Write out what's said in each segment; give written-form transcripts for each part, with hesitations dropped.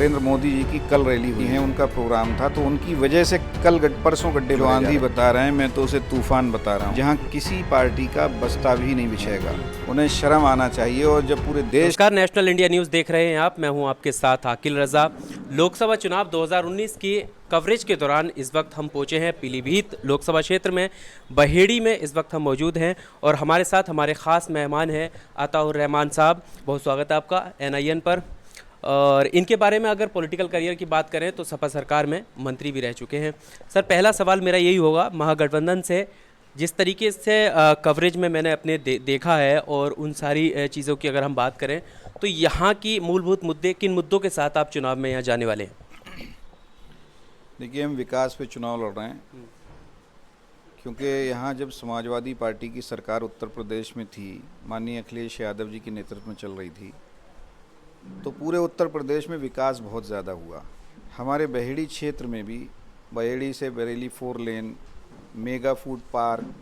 नरेंद्र मोदी जी की कल रैली हुई है, उनका प्रोग्राम था, तो उनकी वजह से कल परसों गड्ढे जो आंधी बता रहे हैं, मैं तो उसे तूफान बता रहा हूँ, जहाँ किसी पार्टी का बस्ता भी नहीं बिछेगा। उन्हें शर्म आना चाहिए। और जब पूरे देश नमस्कार, नेशनल इंडिया न्यूज़ देख रहे हैं आप। मैं हूं आपके साथ आकिल रजा। लोकसभा चुनाव 2019 की कवरेज के दौरान इस वक्त हम पहुंचे हैं पीलीभीत लोकसभा क्षेत्र में, बहेड़ी में इस वक्त हम मौजूद हैं और हमारे साथ हमारे ख़ास मेहमान हैं अताउर रहमान साहब। बहुत स्वागत है आपका NIN पर। और इनके बारे में अगर पॉलिटिकल करियर की बात करें तो सपा सरकार में मंत्री भी रह चुके हैं। सर, पहला सवाल मेरा यही होगा, महागठबंधन से जिस तरीके से कवरेज में मैंने अपने देखा है और उन सारी चीज़ों की अगर हम बात करें तो यहाँ की मूलभूत मुद्दे, किन मुद्दों के साथ आप चुनाव में यहाँ जाने वाले हैं? देखिए, हम विकास पे चुनाव लड़ रहे हैं, क्योंकि यहाँ जब समाजवादी पार्टी की सरकार उत्तर प्रदेश में थी, माननीय अखिलेश यादव जी के नेतृत्व में चल रही थी, तो पूरे उत्तर प्रदेश में विकास बहुत ज़्यादा हुआ। हमारे बहेड़ी क्षेत्र में भी बहेड़ी से Bareilly 4 lane, mega food park,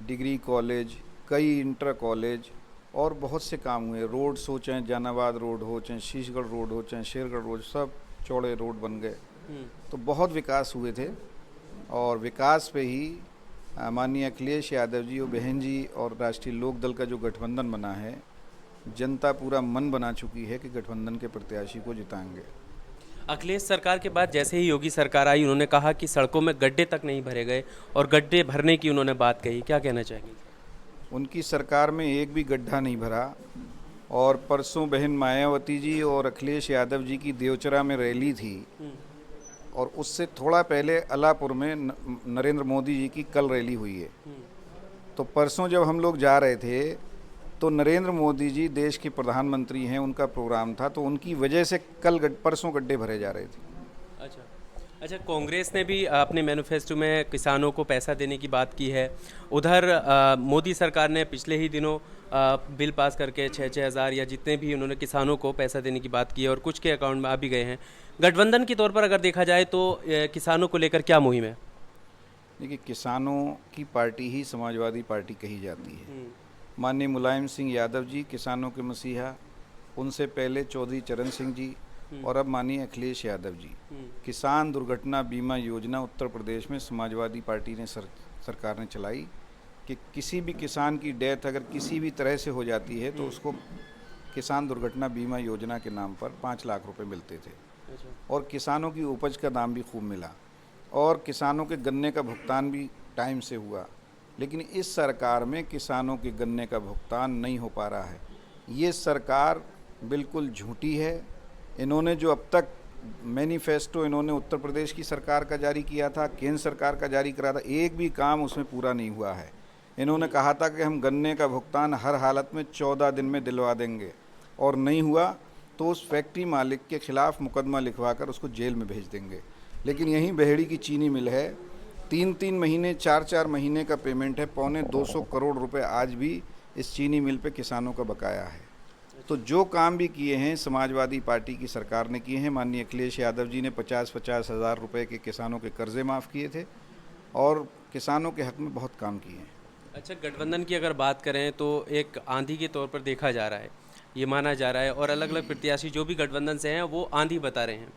degree college, कई इंटर कॉलेज और बहुत से काम हुए। रोड्स हो, चाहे जहानाबाद रोड हो, चाहे शीशगढ़ रोड हो, चाहे शेरगढ़ रोड, सब चौड़े रोड बन गए। तो बहुत विकास हुए थे। और विकास पे ही माननीय अखिलेश यादव जी और बहन जी और राष्ट्रीय लोक दल का जो गठबंधन बना है, जनता पूरा मन बना चुकी है कि गठबंधन के प्रत्याशी को जिताएंगे। अखिलेश सरकार के बाद जैसे ही योगी सरकार आई, उन्होंने कहा कि सड़कों में गड्ढे तक नहीं भरे गए और गड्ढे भरने की उन्होंने बात कही। क्या कहना चाहेंगे? उनकी सरकार में एक भी गड्ढा नहीं भरा। और परसों बहन मायावती जी और अखिलेश यादव जी की देवचरा में रैली थी, और उससे थोड़ा पहले अलापुर में नरेंद्र मोदी जी की कल रैली हुई है। तो परसों जब हम लोग जा रहे थे तो नरेंद्र मोदी जी देश के प्रधानमंत्री हैं, उनका प्रोग्राम था, तो उनकी वजह से कल परसों गड्ढे भरे जा रहे थे। अच्छा, कांग्रेस ने भी अपने मैनिफेस्टो में किसानों को पैसा देने की बात की है। उधर मोदी सरकार ने पिछले ही दिनों बिल पास करके 6-6 हज़ार या जितने भी उन्होंने किसानों को पैसा देने की बात की है और कुछ के अकाउंट में आ भी गए हैं। गठबंधन के तौर पर अगर देखा जाए तो किसानों को लेकर क्या मुहिम है? देखिए, किसानों की पार्टी ही समाजवादी पार्टी कही जाती है। माननीय मुलायम सिंह यादव जी किसानों के मसीहा, उनसे पहले चौधरी चरण सिंह जी, और अब माननीय अखिलेश यादव जी। किसान दुर्घटना बीमा योजना उत्तर प्रदेश में समाजवादी पार्टी ने सरकार ने चलाई कि किसी भी किसान की डेथ अगर किसी भी तरह से हो जाती है तो उसको किसान दुर्घटना बीमा योजना के नाम पर 5 लाख रुपए मिलते थे। और किसानों की उपज का दाम भी खूब मिला और किसानों के गन्ने का भुगतान भी टाइम से हुआ। लेकिन इस सरकार में किसानों के गन्ने का भुगतान नहीं हो पा रहा है। ये सरकार बिल्कुल झूठी है। इन्होंने जो अब तक मैनिफेस्टो इन्होंने उत्तर प्रदेश की सरकार का जारी किया था, केंद्र सरकार का जारी करा था, एक भी काम उसमें पूरा नहीं हुआ है। इन्होंने कहा था कि हम गन्ने का भुगतान हर हालत में 14 दिन में दिलवा देंगे, और नहीं हुआ तो उस फैक्ट्री मालिक के खिलाफ मुकदमा लिखवा कर उसको जेल में भेज देंगे। लेकिन यहीं बहेड़ी की चीनी मिल है, 3-3 महीने 4-4 महीने का पेमेंट है, 250 करोड़ रुपए आज भी इस चीनी मिल पे किसानों का बकाया है। तो जो काम भी किए हैं समाजवादी पार्टी की सरकार ने किए हैं। माननीय अखिलेश यादव जी ने 50-50 हज़ार रुपये के किसानों के कर्जे माफ़ किए थे और किसानों के हक में बहुत काम किए हैं। अच्छा, गठबंधन की अगर बात करें तो एक आंधी के तौर पर देखा जा रहा है, ये माना जा रहा है, और अलग अलग प्रत्याशी जो भी गठबंधन से हैं वो आंधी बता रहे हैं।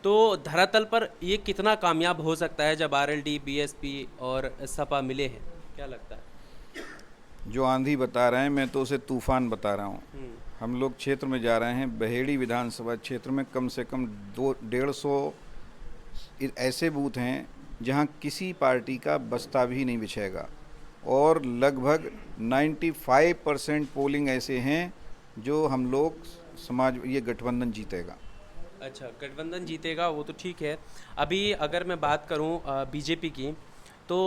तो धरातल पर ये कितना कामयाब हो सकता है जब RLD, BSP और सपा मिले हैं? क्या लगता है? जो आंधी बता रहे हैं, मैं तो उसे तूफान बता रहा हूँ। हम लोग क्षेत्र में जा रहे हैं, बहेड़ी विधानसभा क्षेत्र में कम से कम 150 ऐसे बूथ हैं जहाँ किसी पार्टी का बस्ता भी नहीं बिछेगा, और लगभग 95% पोलिंग ऐसे हैं जो हम लोग ये गठबंधन जीतेगा। अच्छा, गठबंधन जीतेगा वो तो ठीक है। अभी अगर मैं बात करूं BJP की, तो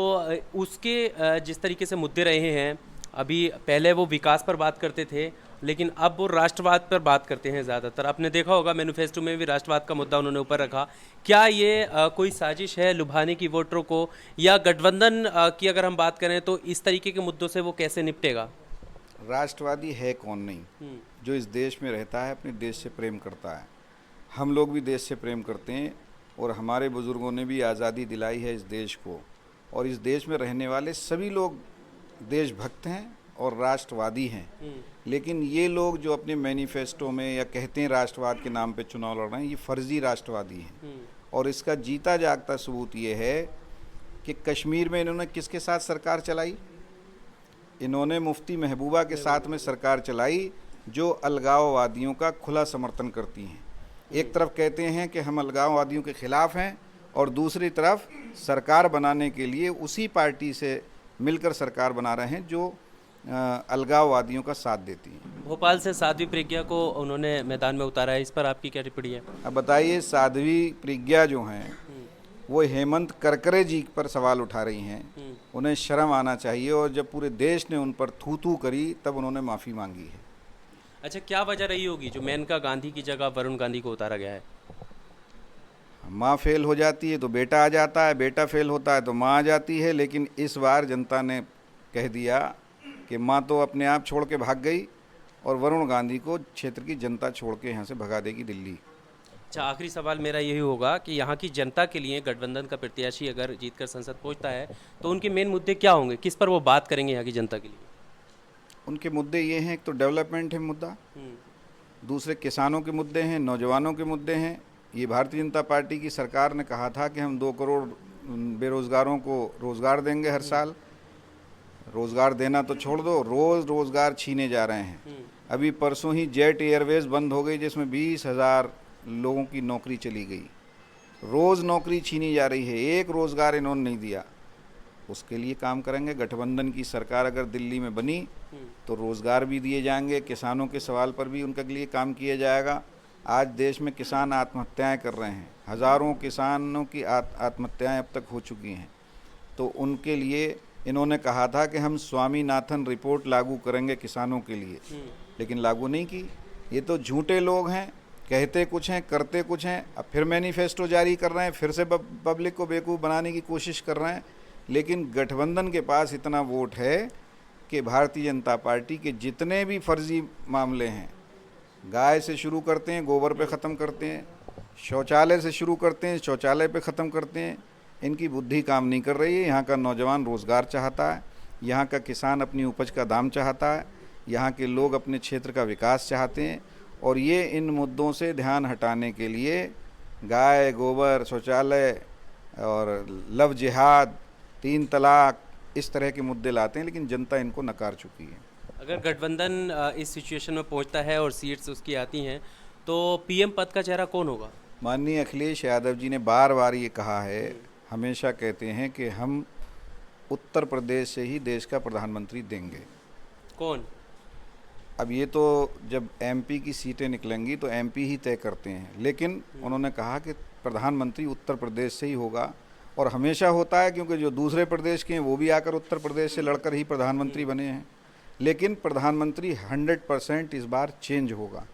उसके जिस तरीके से मुद्दे रहे हैं, अभी पहले वो विकास पर बात करते थे लेकिन अब वो राष्ट्रवाद पर बात करते हैं ज़्यादातर। आपने देखा होगा मैनिफेस्टो में भी राष्ट्रवाद का मुद्दा उन्होंने ऊपर रखा। क्या ये कोई साजिश है लुभाने की वोटरों को, या गठबंधन की अगर हम बात करें तो इस तरीके के मुद्दों से वो कैसे निपटेगा? राष्ट्रवादी है कौन नहीं जो इस देश में रहता है, अपने देश से प्रेम करता है। हम लोग भी देश से प्रेम करते हैं और हमारे बुज़ुर्गों ने भी आज़ादी दिलाई है इस देश को, और इस देश में रहने वाले सभी लोग देशभक्त हैं और राष्ट्रवादी हैं। लेकिन ये लोग जो अपने मैनिफेस्टो में या कहते हैं राष्ट्रवाद के नाम पे चुनाव लड़ रहे हैं, ये फर्जी राष्ट्रवादी हैं। और इसका जीता जागता सबूत ये है कि कश्मीर में इन्होंने किसके साथ सरकार चलाई? इन्होंने मुफ्ती महबूबा के साथ में सरकार चलाई, जो अलगाववादियों का खुला समर्थन करती हैं। एक तरफ कहते हैं कि हम अलगाववादियों के खिलाफ हैं, और दूसरी तरफ सरकार बनाने के लिए उसी पार्टी से मिलकर सरकार बना रहे हैं जो अलगाववादियों का साथ देती हैं। भोपाल से साध्वी प्रज्ञा को उन्होंने मैदान में उतारा है, इस पर आपकी क्या टिप्पणी है? अब बताइए, साध्वी प्रज्ञा जो हैं वो हेमंत करकरे जी पर सवाल उठा रही हैं। उन्हें शर्म आना चाहिए, और जब पूरे देश ने उन पर थू थू करी तब उन्होंने माफ़ी मांगी है। अच्छा, क्या वजह रही होगी जो मेनका गांधी की जगह वरुण गांधी को उतारा गया है? माँ फेल हो जाती है तो बेटा आ जाता है, बेटा फेल होता है तो माँ आ जाती है। लेकिन इस बार जनता ने कह दिया कि माँ तो अपने आप छोड़ के भाग गई, और वरुण गांधी को क्षेत्र की जनता छोड़ के यहाँ से भगा देगी दिल्ली। अच्छा, आखिरी सवाल मेरा यही होगा कि यहाँ की जनता के लिए गठबंधन का प्रत्याशी अगर जीतकर संसद पहुँचता है तो उनके मेन मुद्दे क्या होंगे, किस पर वो बात करेंगे यहाँ की जनता के लिए? उनके मुद्दे ये हैं, एक तो डेवलपमेंट है मुद्दा, दूसरे किसानों के मुद्दे हैं, नौजवानों के मुद्दे हैं। ये भारतीय जनता पार्टी की सरकार ने कहा था कि हम 2 करोड़ बेरोज़गारों को रोज़गार देंगे हर साल। रोज़गार देना तो छोड़ दो, रोज़ रोज़गार छीने जा रहे हैं। अभी परसों ही जेट एयरवेज़ बंद हो गई, जिसमें 20,000 लोगों की नौकरी चली गई। रोज़ नौकरी छीनी जा रही है, एक रोज़गार इन्होंने नहीं दिया। उसके लिए काम करेंगे। गठबंधन की सरकार अगर दिल्ली में बनी तो रोज़गार भी दिए जाएंगे, किसानों के सवाल पर भी उनके लिए काम किया जाएगा। आज देश में किसान आत्महत्याएं कर रहे हैं, हज़ारों किसानों की आत्महत्याएं अब तक हो चुकी हैं। तो उनके लिए इन्होंने कहा था कि हम स्वामीनाथन रिपोर्ट लागू करेंगे किसानों के लिए, लेकिन लागू नहीं की। ये तो झूठे लोग हैं, कहते कुछ हैं करते कुछ हैं। अब फिर मैनिफेस्टो जारी कर रहे हैं, फिर से पब्लिक को बेवकूफ़ बनाने की कोशिश कर रहे हैं। लेकिन गठबंधन के पास इतना वोट है कि भारतीय जनता पार्टी के जितने भी फर्जी मामले हैं, गाय से शुरू करते हैं गोबर पे ख़त्म करते हैं, शौचालय से शुरू करते हैं शौचालय पे ख़त्म करते हैं, इनकी बुद्धि काम नहीं कर रही है। यहाँ का नौजवान रोज़गार चाहता है, यहाँ का किसान अपनी उपज का दाम चाहता है, यहाँ के लोग अपने क्षेत्र का विकास चाहते हैं। और ये इन मुद्दों से ध्यान हटाने के लिए गाय, गोबर, शौचालय और लव जिहाद, 3 तलाक, इस तरह के मुद्दे लाते हैं, लेकिन जनता इनको नकार चुकी है। अगर गठबंधन इस सिचुएशन में पहुंचता है और सीट्स उसकी आती हैं तो पीएम पद का चेहरा कौन होगा? माननीय अखिलेश यादव जी ने बार बार ये कहा है, हमेशा कहते हैं कि हम उत्तर प्रदेश से ही देश का प्रधानमंत्री देंगे। कौन? अब ये तो जब एमपी की सीटें निकलेंगी तो एमपी ही तय करते हैं, लेकिन उन्होंने कहा कि प्रधानमंत्री उत्तर प्रदेश से ही होगा। और हमेशा होता है, क्योंकि जो दूसरे प्रदेश के हैं वो भी आकर उत्तर प्रदेश से लड़कर ही प्रधानमंत्री बने हैं। लेकिन प्रधानमंत्री 100% इस बार चेंज होगा।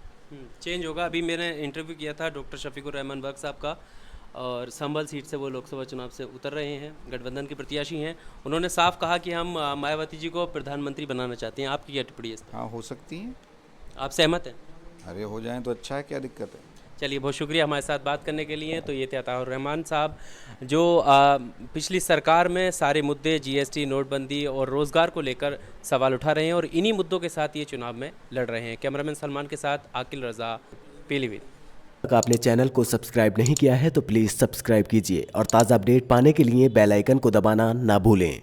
चेंज होगा। अभी मैंने इंटरव्यू किया था डॉक्टर शफीकुर रहमान बख्श साहब का, और संभल सीट से वो लोकसभा चुनाव से उतर रहे हैं, गठबंधन के प्रत्याशी हैं। उन्होंने साफ कहा कि हम मायावती जी को प्रधानमंत्री बनाना चाहते हैं। आपकी क्या टिप्पणी है इस पर? हाँ, हो सकती हैं। आप सहमत हैं? अरे हो जाएं तो अच्छा है, क्या दिक्कत है। चलिए, बहुत शुक्रिया हमारे साथ बात करने के लिए। तो ये थे अताउर रहमान साहब, जो पिछली सरकार में सारे मुद्दे जीएसटी, नोटबंदी और रोज़गार को लेकर सवाल उठा रहे हैं, और इन्हीं मुद्दों के साथ ये चुनाव में लड़ रहे हैं। कैमरामैन सलमान के साथ आकिल रज़ा, पीलीभीत। अगर आपने चैनल को सब्सक्राइब नहीं किया है तो प्लीज़ सब्सक्राइब कीजिए, और ताज़ा अपडेट पाने के लिए बेल आइकन को दबाना ना भूलें।